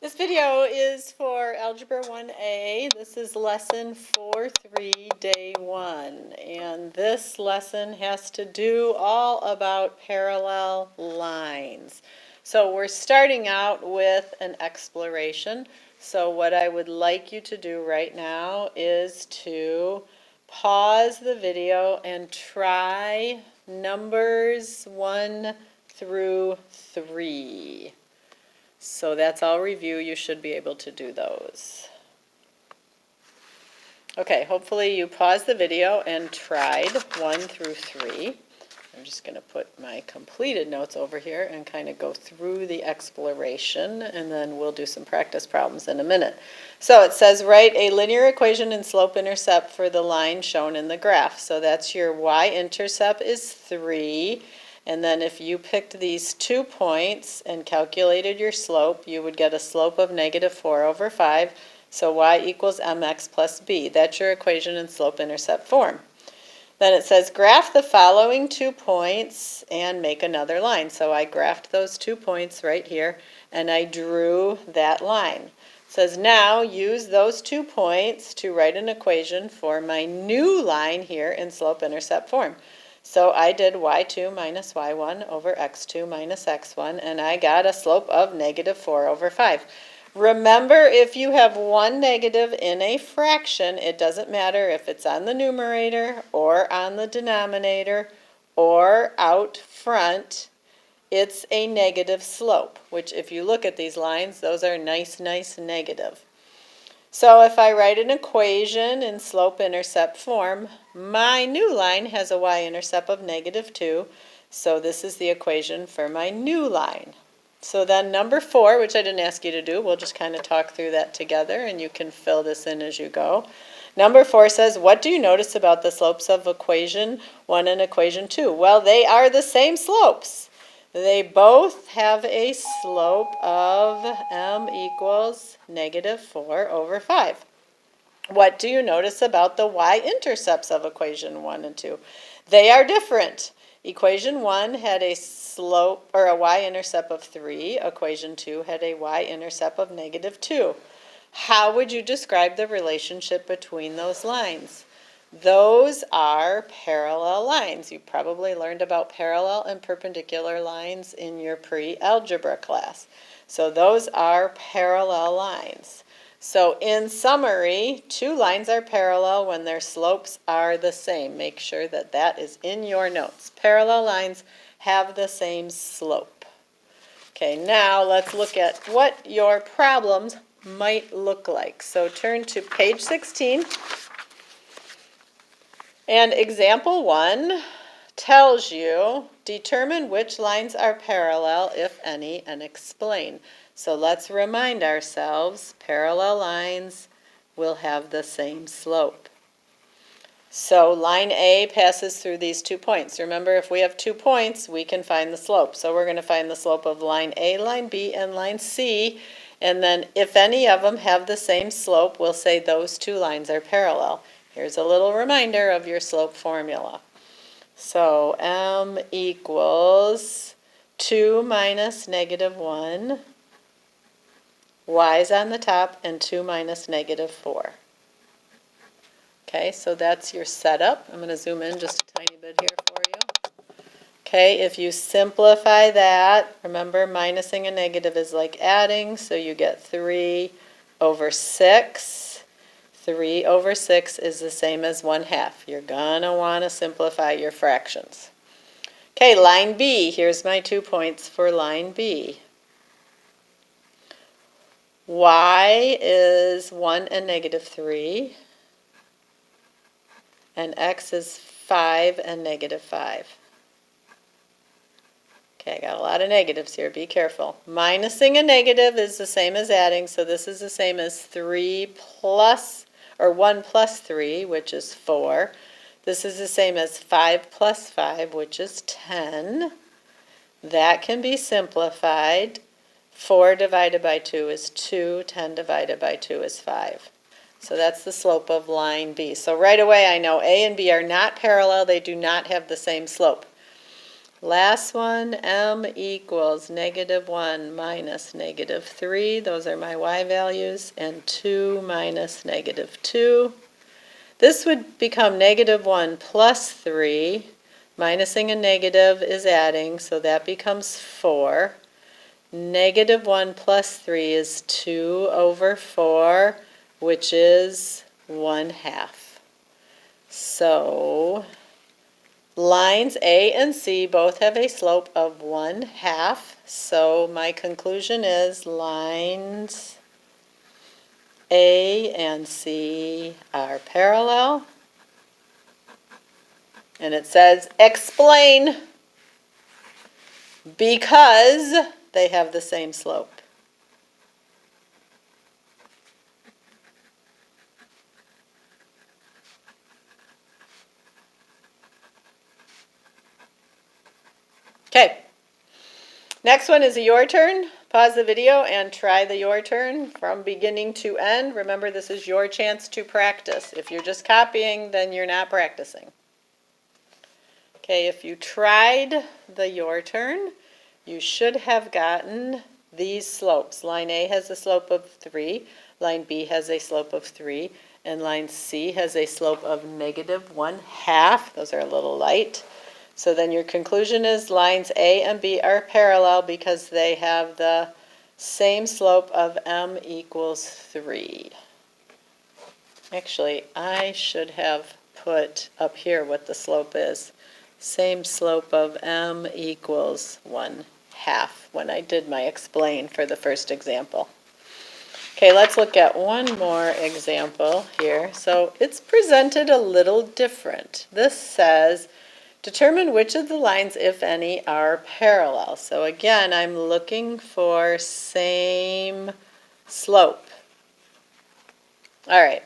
This video is for Algebra 1A. This is lesson 4.3, day 1. And this lesson has to do all about parallel lines. So we're starting out with an exploration. So what I would like you to do right now is to pause the video and try numbers 1 through 3. So that's all review. You should be able to do those. Okay, hopefully you paused the video and tried 1 through 3. I'm just going to put my completed notes over here and kind of go through the exploration, and then we'll do some practice problems in a minute. So it says write a linear equation in slope-intercept for the line shown in the graph. So that's your y-intercept is 3. And then if you picked these 2 points and calculated your slope, you would get a slope of -4/5. So y equals mx plus b. That's your equation in slope-intercept form. Then it says graph the following 2 points and make another line. So I graphed those 2 points right here and I drew that line. It says now use those 2 points to write an equation for my new line here in slope-intercept form. So I did y2 minus y1 over x2 minus x1, and I got a slope of -4/5. Remember, if you have one negative in a fraction, it doesn't matter if it's on the numerator or on the denominator or out front, it's a negative slope, which if you look at these lines, those are nice negative. So if I write an equation in slope-intercept form, my new line has a y-intercept of -2, so this is the equation for my new line. So then number 4, which I didn't ask you to do, we'll just kind of talk through that together and you can fill this in as you go. Number 4 says, what do you notice about the slopes of equation 1 and equation 2? Well, they are the same slopes. They both have a slope of m equals -4/5. What do you notice about the y-intercepts of equation 1 and 2? They are different. Equation 1 had a slope or a y-intercept of 3. Equation 2 had a y-intercept of -2. How would you describe the relationship between those lines? Those are parallel lines. You probably learned about parallel and perpendicular lines in your pre-algebra class. So those are parallel lines. So in summary, 2 lines are parallel when their slopes are the same. Make sure that that is in your notes. Parallel lines have the same slope. Okay, now let's look at what your problems might look like. So turn to page 16. And example 1 tells you, determine which lines are parallel, if any, and explain. So let's remind ourselves, parallel lines will have the same slope. So line A passes through these 2 points. Remember, if we have 2 points, we can find the slope. So we're going to find the slope of line A, line B, and line C. And then if any of them have the same slope, we'll say those 2 lines are parallel. Here's a little reminder of your slope formula. So m equals 2 minus -1. Y is on the top, and 2 minus -4. Okay, so that's your setup. I'm going to zoom in just a tiny bit here for you. Okay, if you simplify that, remember minusing a negative is like adding, so you get 3/6. 3/6 is the same as 1/2. You're going to want to simplify your fractions. Okay, line B. Here's my 2 points for line B. Y is 1 and -3. And x is 5 and -5. Okay, I got a lot of negatives here. Be careful. Minusing a negative is the same as adding, so this is the same as 3 plus, or 1 plus 3, which is 4. This is the same as 5 plus 5, which is 10. That can be simplified. 4 divided by 2 is 2. 10 divided by 2 is 5. So that's the slope of line B. So right away I know A and B are not parallel. They do not have the same slope. Last one, m equals -1 minus -3. Those are my y values, and 2 minus -2. This would become -1 plus 3. Minusing a negative is adding, so that becomes 4. -1 plus 3 is 2 over 4, which is 1/2. So lines A and C both have a slope of 1/2. So my conclusion is lines A and C are parallel. And it says explain, because they have the same slope. Okay. Next one is a your turn. Pause the video and try the your turn from beginning to end. Remember, this is your chance to practice. If you're just copying, then you're not practicing. Okay, if you tried the your turn, you should have gotten these slopes. Line A has a slope of 3, line B has a slope of 3, and line C has a slope of -1/2. Those are a little light. So then your conclusion is lines A and B are parallel because they have the same slope of m equals 3. Actually, I should have put up here what the slope is. Same slope of m equals 1/2 when I did my explain for the first example. Okay, let's look at one more example here. So it's presented a little different. This says, determine which of the lines, if any, are parallel. So again, I'm looking for same slope. All right.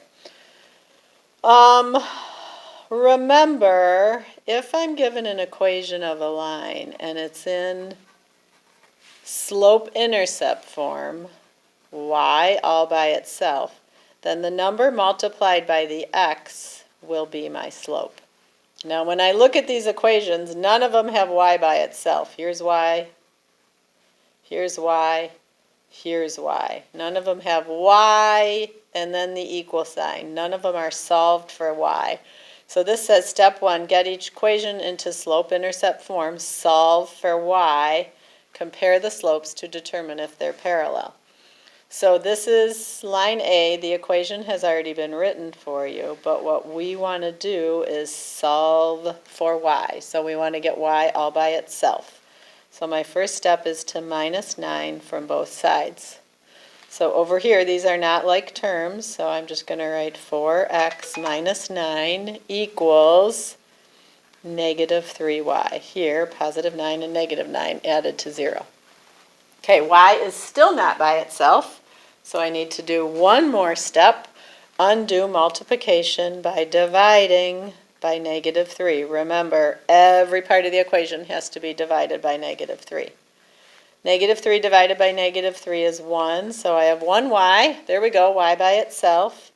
Remember, if I'm given an equation of a line and it's in slope-intercept form, y all by itself, then the number multiplied by the x will be my slope. Now, when I look at these equations, none of them have y by itself. Here's y, here's y, here's y. None of them have y and then the equal sign. None of them are solved for y. So this says step 1, get each equation into slope-intercept form, solve for y, compare the slopes to determine if they're parallel. So this is line A. The equation has already been written for you, but what we want to do is solve for y. So we want to get y all by itself. So my first step is to -9 from both sides. So over here, these are not like terms, so I'm just going to write 4x minus 9 equals -3y. Here, +9 and -9 added to 0. Okay, y is still not by itself, so I need to do one more step, undo multiplication by dividing by -3. Remember, every part of the equation has to be divided by -3. -3 divided by -3 is 1, so I have 1y. There we go, y by itself.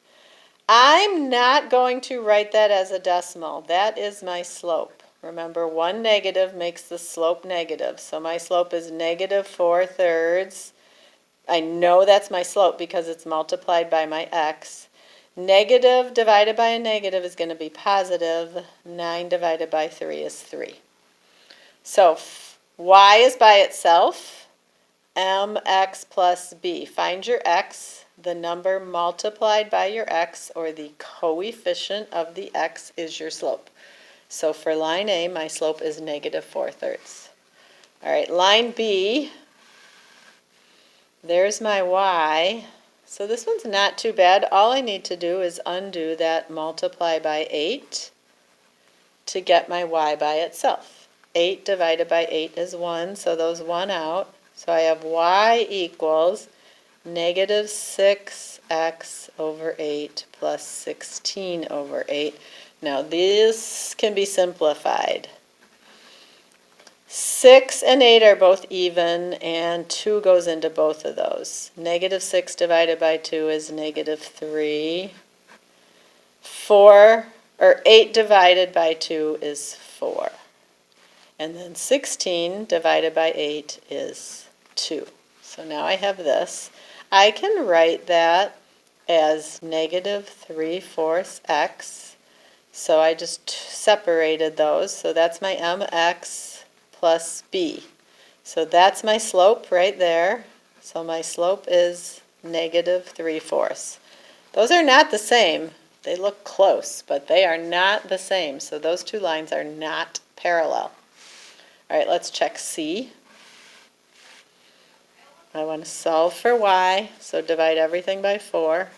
I'm not going to write that as a decimal. That is my slope. Remember, one negative makes the slope negative. So my slope is -4/3. I know that's my slope because it's multiplied by my x. Negative divided by a negative is going to be positive. 9 divided by 3 is 3. So y is by itself, mx plus b. Find your x. The number multiplied by your x, or the coefficient of the x, is your slope. So for line A, my slope is -4/3. All right, line B, there's my y. So this one's not too bad. All I need to do is undo that multiply by 8 to get my y by itself. 8 divided by 8 is 1, so those 1 out. So I have y equals -6x over 8 plus 16 over 8. Now this can be simplified. 6 and 8 are both even, and 2 goes into both of those. -6 divided by 2 is -3. 8 divided by 2 is 4. And then 16 divided by 8 is 2. So now I have this. I can write that as negative 3/4 x. So I just separated those. So that's my mx plus b. So that's my slope right there. So my slope is negative 3/4. Those are not the same. They look close, but they are not the same. So those two lines are not parallel. All right, let's check C. I want to solve for y, so divide everything by 4.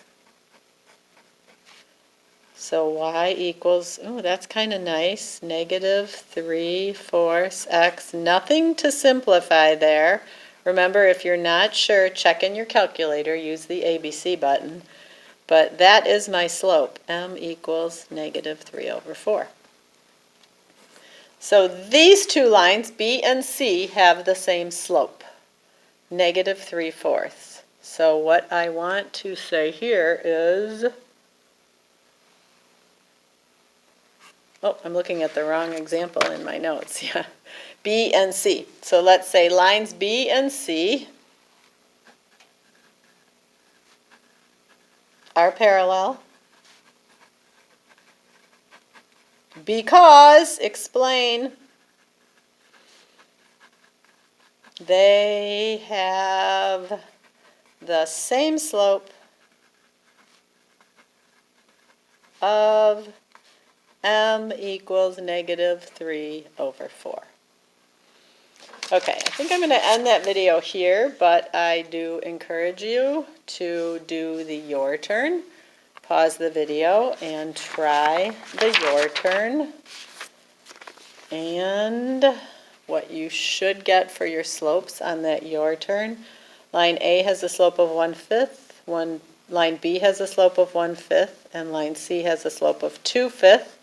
So y equals, oh, that's kind of nice, negative 3/4 x. Nothing to simplify there. Remember, if you're not sure, check in your calculator, use the ABC button. But that is my slope, m equals negative 3/4. So these two lines, B and C, have the same slope, negative 3/4. So what I want to say here is, oh, I'm looking at the wrong example in my notes, yeah, B and C. So let's say lines B and C are parallel because, explain, they have the same slope of m equals negative 3/4. Okay, I think I'm going to end that video here, but I do encourage you to do the your turn. Pause the video and try the your turn. And what you should get for your slopes on that your turn, line A has a slope of 1/5, line B has a slope of 1/5, and line C has a slope of 2/5.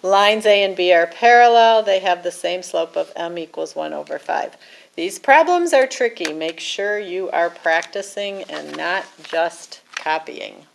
Lines A and B are parallel. They have the same slope of m equals 1/5. These problems are tricky. Make sure you are practicing and not just copying.